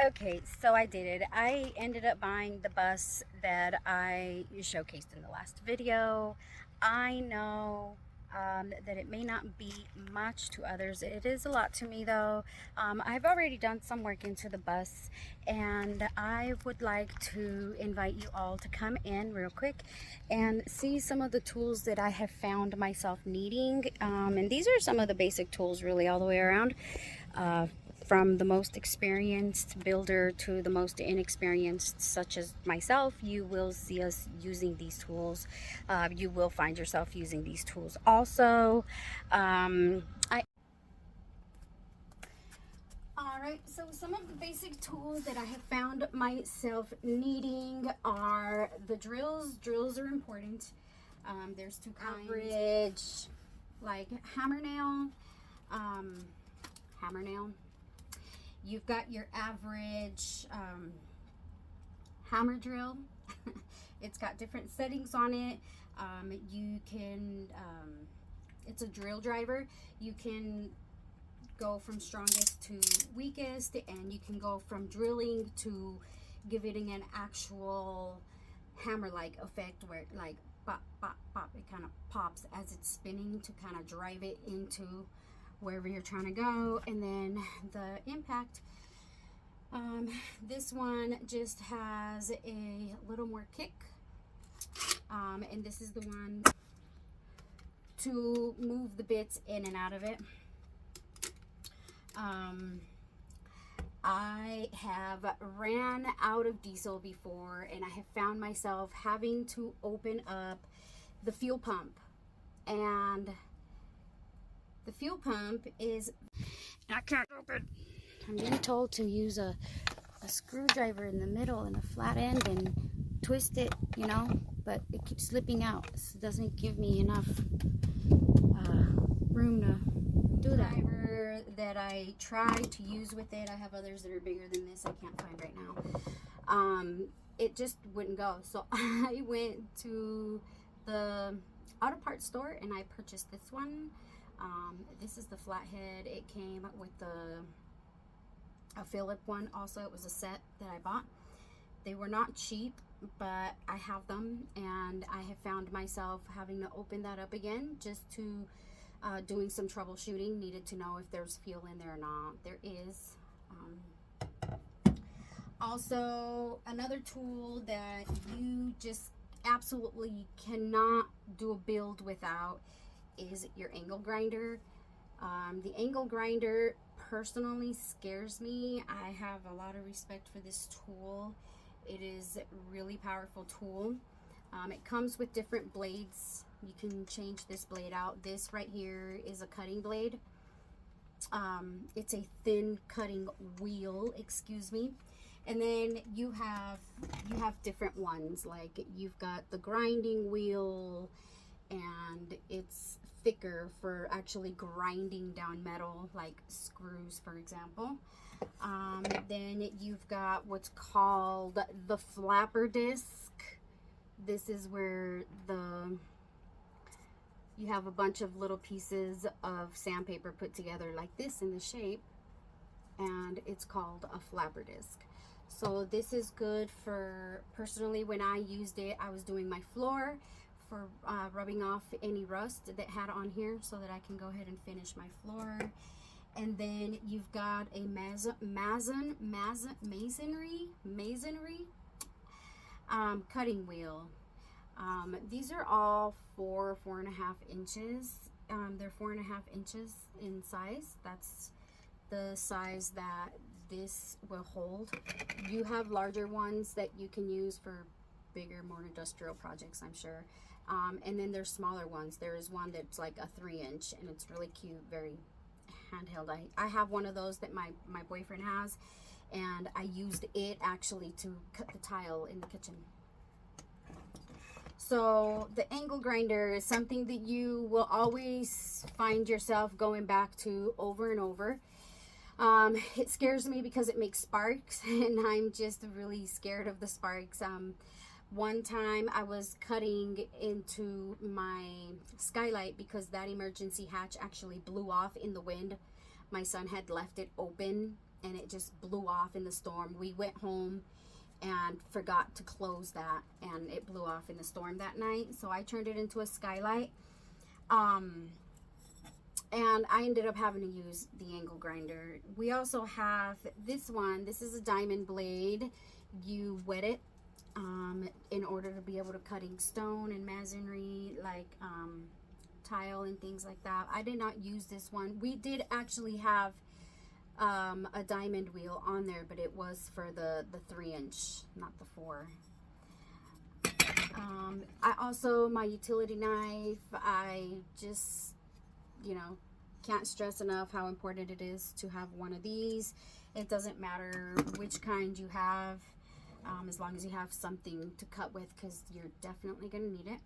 Okay, so I did it. I ended up buying the bus that I showcased in the last video. I know that it may not be much to others. It is a lot to me though. I've already done some work into the bus, and I would like to invite you all to come in real quick and see some of the tools that I have found myself needing. And these are some of the basic tools really all the way around. Uh, from the most experienced builder to the most inexperienced, such as myself, you will see us using these tools. You will find yourself using these tools also. I Alright, so some of the basic tools that I have found myself needing are the drills. Drills are important. There's two kinds. Average, like hammer nail. Hammer nail. You've got your average hammer drill. It's got different settings on it. You can, it's a drill driver. You can go from strongest to weakest, and you can go from drilling to giving an actual hammer-like effect where it like pop, pop, pop. It kind of pops as it's spinning to kind of drive it into wherever you're trying to go. And then the impact, this one just has a little more kick, and this is the one to move the bits in and out of it. I have ran out of diesel before, and I have found myself having to open up the fuel pump, and the fuel pump is, I can't open. I'm being told to use a screwdriver in the middle and a flat end and twist it, you know, but it keeps slipping out. So it doesn't give me enough room to do that. That I tried to use with it, I have others that are bigger than this I can't find right now. It just wouldn't go. So I went to the auto parts store and I purchased this one. This is the flathead. It came with a Philip one also. It was a set that I bought. They were not cheap, but I have them, and I have found myself having to open that up again just to doing some troubleshooting. Needed to know if there's fuel in there or not. There is. Also, another tool that you just absolutely cannot do a build without is your angle grinder. The angle grinder personally scares me. I have a lot of respect for this tool. It is a really powerful tool. It comes with different blades. You can change this blade out. This right here is a cutting blade. It's a thin cutting wheel, excuse me. And then you have different ones. Like you've got the grinding wheel, and it's thicker for actually grinding down metal, like screws, for example. Then you've got what's called the flapper disc. This is where you have a bunch of little pieces of sandpaper put together like this in the shape, and it's called a flapper disc. So this is good for, personally, when I used it, I was doing my floor for rubbing off any rust that had on here so that I can go ahead and finish my floor. And then you've got a masonry cutting wheel. These are all 4.5 inches. They're 4.5 inches in size. That's the size that this will hold. You have larger ones that you can use for bigger, more industrial projects, I'm sure. And then there's smaller ones. There is one that's like a 3-inch, and it's really cute, very handheld. I have one of those that my boyfriend has, and I used it actually to cut the tile in the kitchen. So the angle grinder is something that you will always find yourself going back to over and over. It scares me because it makes sparks, and I'm just really scared of the sparks. One time I was cutting into my skylight because that emergency hatch actually blew off in the wind. My son had left it open, and it just blew off in the storm. We went home and forgot to close that, and it blew off in the storm that night. So I turned it into a skylight. And I ended up having to use the angle grinder. We also have this one. This is a diamond blade. You wet it in order to be able to cutting stone and masonry, like tile and things like that. I did not use this one. We did actually have a diamond wheel on there, but it was for the 3-inch, not the 4. I also, my utility knife, I just, you know, can't stress enough how important it is to have one of these. It doesn't matter which kind you have, as long as you have something to cut with, because you're definitely going to need it.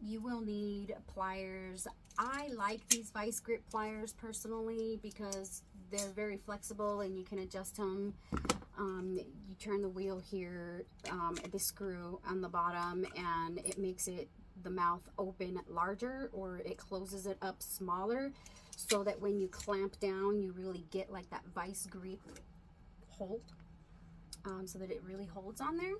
You will need pliers. I like these vice grip pliers personally because they're very flexible and you can adjust them. You turn the wheel here, the screw on the bottom, and it makes it the mouth open larger, or it closes it up smaller, so that when you clamp down you really get like that vice grip hold, so that it really holds on there.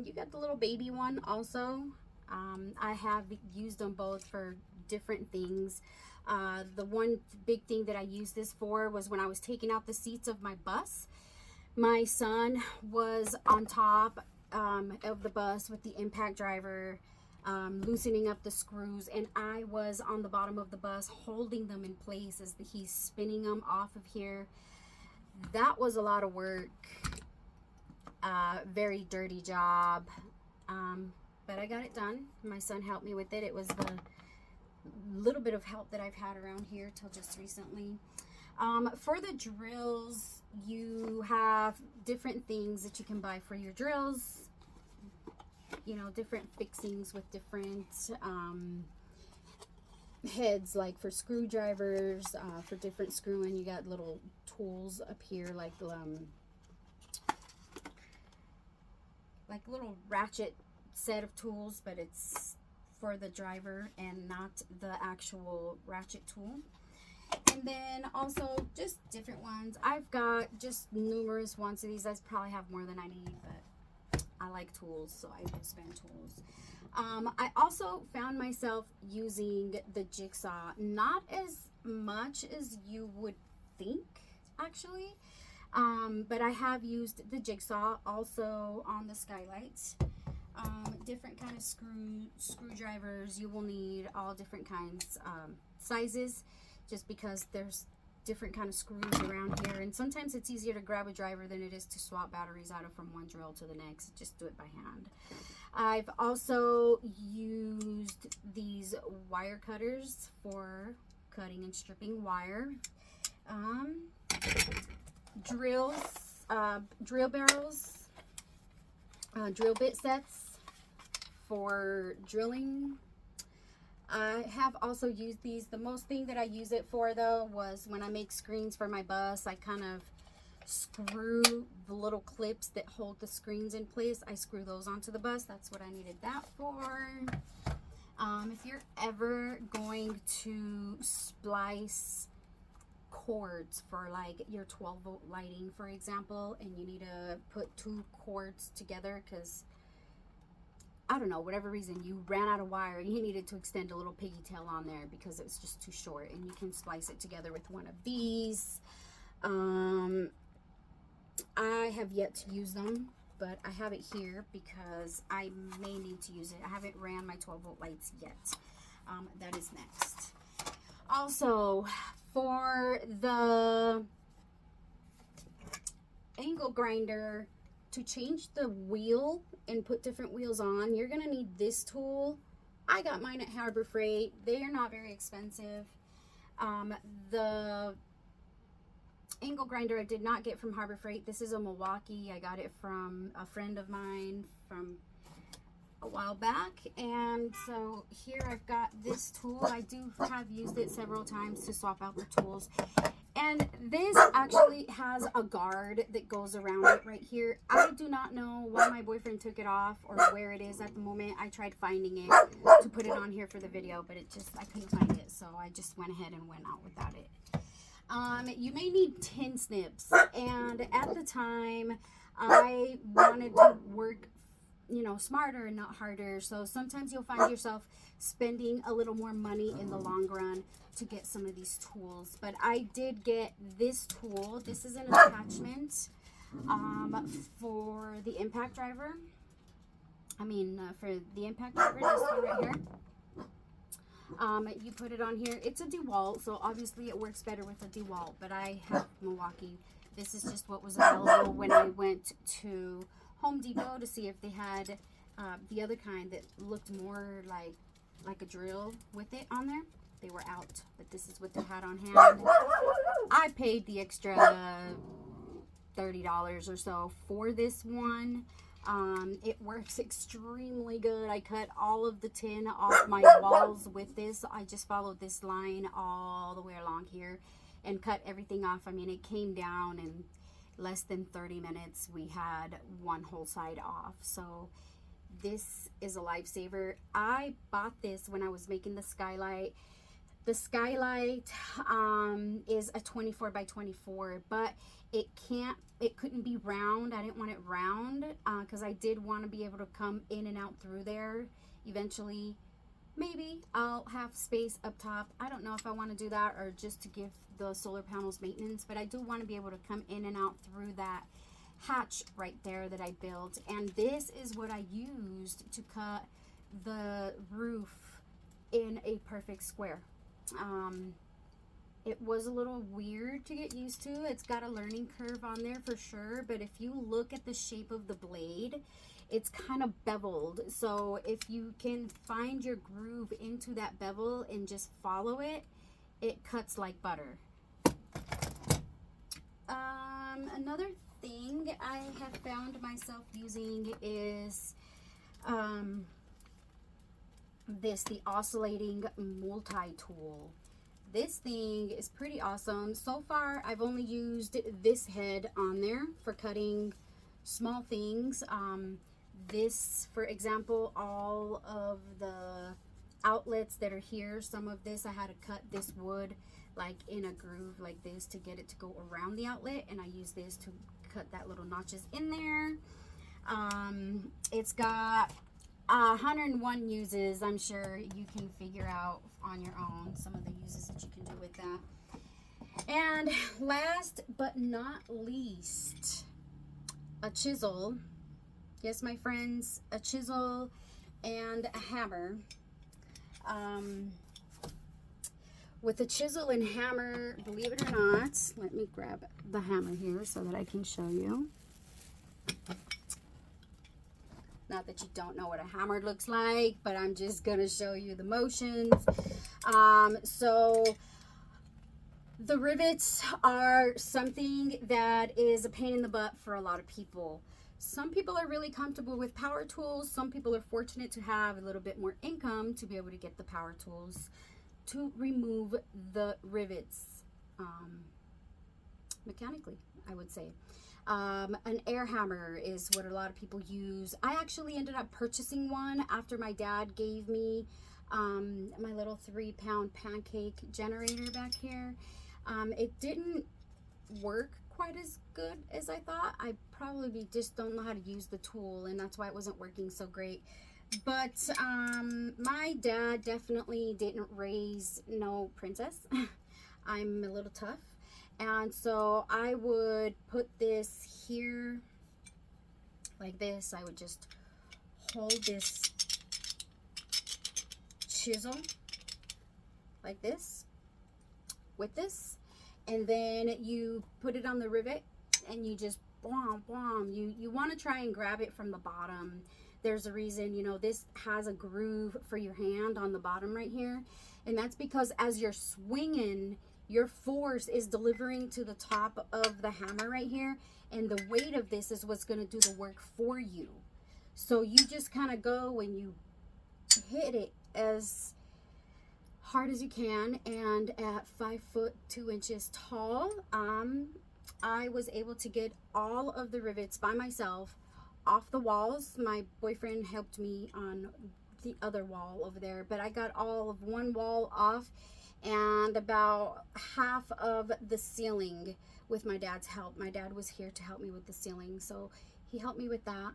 You got the little baby one also. I have used them both for different things. The one big thing that I used this for was when I was taking out the seats of my bus. My son was on top of the bus with the impact driver, loosening up the screws, and I was on the bottom of the bus holding them in place as he's spinning them off of here. That was a lot of work. Very dirty job, but I got it done. My son helped me with it. It was the little bit of help that I've had around here till just recently. For the drills, you have different things that you can buy for your drills. You know, different fixings with different heads, like for screwdrivers, for different screwing. You got little tools up here, like little ratchet set of tools, but it's for the driver and not the actual ratchet tool. And then also just different ones. I've got just numerous ones of these. I probably have more than I need, but I like tools, so I do spend tools. I also found myself using the jigsaw, not as much as you would think, actually. But I have used the jigsaw also on the skylights. Different kind of screwdrivers. You will need all different kinds, sizes, just because there's different kind of screws around here, and sometimes it's easier to grab a driver than it is to swap batteries out of from one drill to the next. Just do it by hand. I've also used these wire cutters for cutting and stripping wire. Drills, drill barrels, drill bit sets for drilling. I have also used these. The most thing that I use it for, though, was when I make screens for my bus. I kind of screw the little clips that hold the screens in place. I screw those onto the bus. That's what I needed that for. If you're ever going to splice cords for like your 12-volt lighting, for example, and you need to put 2 cords together because, I don't know, whatever reason, you ran out of wire and you needed to extend a little piggy tail on there because it was just too short, and you can splice it together with one of these. I have yet to use them, but I have it here because I may need to use it. I haven't ran my 12-volt lights yet. That is next. Also, for the angle grinder, to change the wheel and put different wheels on, you're gonna need this tool. I got mine at Harbor Freight. They are not very expensive. The angle grinder I did not get from Harbor Freight. This is a Milwaukee. I got it from a friend of mine from a while back, and so here I've got this tool. I do have used it several times to swap out the tools. And this actually has a guard that goes around it right here. I do not know why my boyfriend took it off or where it is at the moment. I tried finding it to put it on here for the video, but I couldn't find it. So I just went ahead and went out without it. You may need tin snips, and at the time I wanted to work, you know, smarter and not harder. So sometimes you'll find yourself spending a little more money in the long run to get some of these tools. But I did get this tool. This is an attachment for the impact driver. For the impact driver, this one right here. You put it on here. It's a DeWalt, so obviously it works better with a DeWalt, but I have Milwaukee. This is just what was available when I went to Home Depot to see if they had the other kind that looked more like a drill with it on there. They were out, but this is what they had on hand. I paid the extra $30 or so for this one. It works extremely good. I cut all of the tin off my walls with this. I just followed this line all the way along here and cut everything off. I mean, it came down in less than 30 minutes. We had one whole side off. So this is a lifesaver. I bought this when I was making the skylight. The skylight is a 24 by 24, but it couldn't be round. I didn't want it round because I did want to be able to come in and out through there. Eventually, maybe I'll have space up top. I don't know if I want to do that or just to give the solar panels maintenance, but I do want to be able to come in and out through that hatch right there that I built. And this is what I used to cut the roof in a perfect square. It was a little weird to get used to. It's got a learning curve on there for sure, but if you look at the shape of the blade, it's kind of beveled. So if you can find your groove into that bevel and just follow it, it cuts like butter. Another thing I have found myself using is the oscillating multi-tool. This thing is pretty awesome. So far, I've only used this head on there for cutting small things. This, for example, all of the outlets that are here, some of this I had to cut this wood like in a groove like this to get it to go around the outlet, and I use this to cut that little notches in there. It's got 101 uses. I'm sure you can figure out on your own some of the uses that you can do with that. And last but not least, a chisel. Yes, my friends, a chisel and a hammer. With the chisel and hammer, believe it or not, let me grab the hammer here so that I can show you. Not that you don't know what a hammer looks like, but I'm just going to show you the motions. So the rivets are something that is a pain in the butt for a lot of people. Some people are really comfortable with power tools. Some people are fortunate to have a little bit more income to be able to get the power tools to remove the rivets mechanically, I would say. An air hammer is what a lot of people use. I actually ended up purchasing one after my dad gave me my little 3-pound pancake generator back here. It didn't work quite as good as I thought. I probably just don't know how to use the tool, and that's why it wasn't working so great. But my dad definitely didn't raise no princess. I'm a little tough. And so I would put this here like this. I would just hold this chisel like this with this, and then you put it on the rivet and you just bwom, bwom. You want to try and grab it from the bottom. There's a reason, you know, this has a groove for your hand on the bottom right here, and that's because as you're swinging, your force is delivering to the top of the hammer right here, and the weight of this is what's going to do the work for you. So you just kind of go and you hit it as hard as you can. And at 5 foot 2 inches tall, I was able to get all of the rivets by myself off the walls. My boyfriend helped me on the other wall over there, but I got all of one wall off, and about half of the ceiling with my dad's help. My dad was here to help me with the ceiling, so he helped me with that.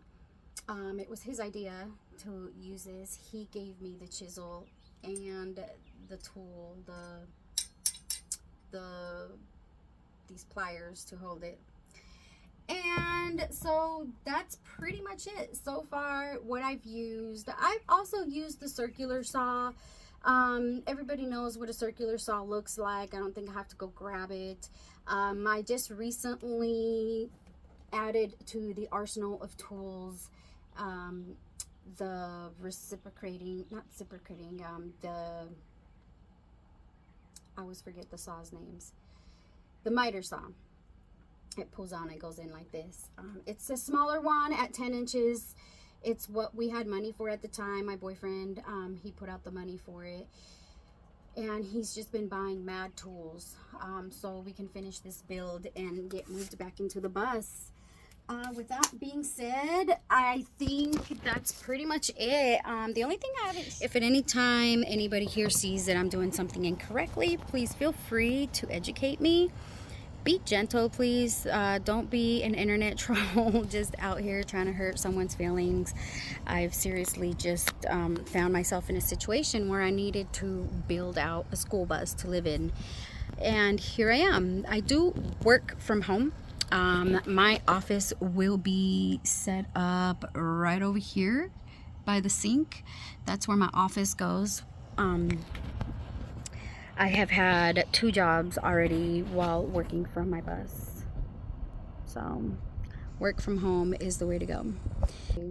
It was his idea to use this. He gave me the chisel and the tool, these pliers to hold it. And so that's pretty much it so far what I've used. I've also used the circular saw. Everybody knows what a circular saw looks like. I don't think I have to go grab it. I just recently added to the arsenal of tools the I always forget the saw's names. The miter saw. It pulls on, it goes in like this. It's a smaller one at 10 inches. It's what we had money for at the time. My boyfriend, he put out the money for it. And he's just been buying mad tools so we can finish this build and get moved back into the bus. With that being said, I think that's pretty much it. The only thing I haven't... If at any time anybody here sees that I'm doing something incorrectly, please feel free to educate me. Be gentle, please. Don't be an internet troll just out here trying to hurt someone's feelings. I've seriously just found myself in a situation where I needed to build out a school bus to live in. And here I am. I do work from home. My office will be set up right over here by the sink. That's where my office goes. I have had 2 jobs already while working from my bus. So work from home is the way to go. So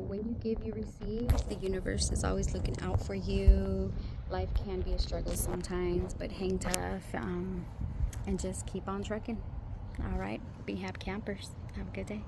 when you give, you receive. The universe is always looking out for you. Life can be a struggle sometimes, but hang tough and just keep on trucking. All right, be happy campers. Have a good day.